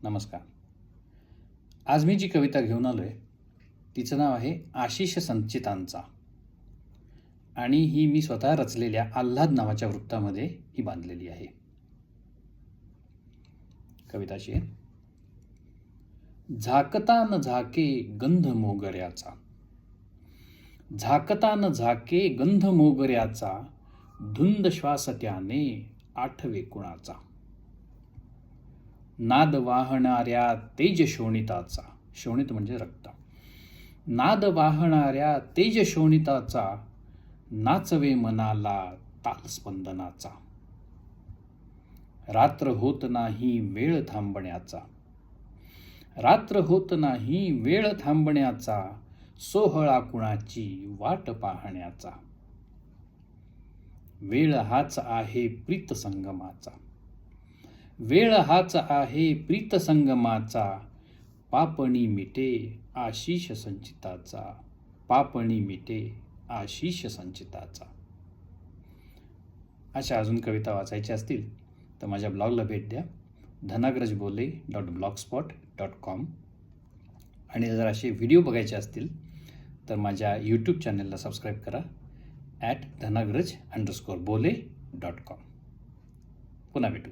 नमस्कार. आज मी जी कविता घेऊन आलो आहे तिचं नाव आहे आशिष संचितांचा आणि ही मी स्वतः रचलेल्या आल्हाद नावाच्या वृत्तामध्ये ही बांधलेली आहे. कविताची आहे. झाकता न झाके गंध मोगऱ्याचा, झाकता न झाके गंध मोगऱ्याचा, धुंद श्वास त्याने आठवे कुणाचा. नाद वाहणाऱ्या तेज शोणिताचा, शोणित म्हणजे रक्त, नाद वाहणाऱ्या तेज शोणिताचा, नाचवे मनाला ताल स्पंदनाचा. रात्र होत नाही वेळ थांबण्याचा, रात्र होत नाही वेळ थांबण्याचा, सोहळा कुणाची वाट पाहण्याचा. वेळ हाच आहे प्रीत संगमाचा, वेळ हाच आहे प्रीत संगमाचा, पापणी मिटे आशिष संचिताचा, पापणी मिटे आशिष संचिताचा. अशा अजून कविता वाचायच्या असतील तर माझ्या ब्लॉगला भेट द्या, dhanagrajbole.blogspot.com. आणि जर असे व्हिडिओ बघायचे असतील तर माझ्या यूट्यूब चॅनलला सबस्क्राईब करा @dhanagraj_bole.com. पुन्हा भेटू.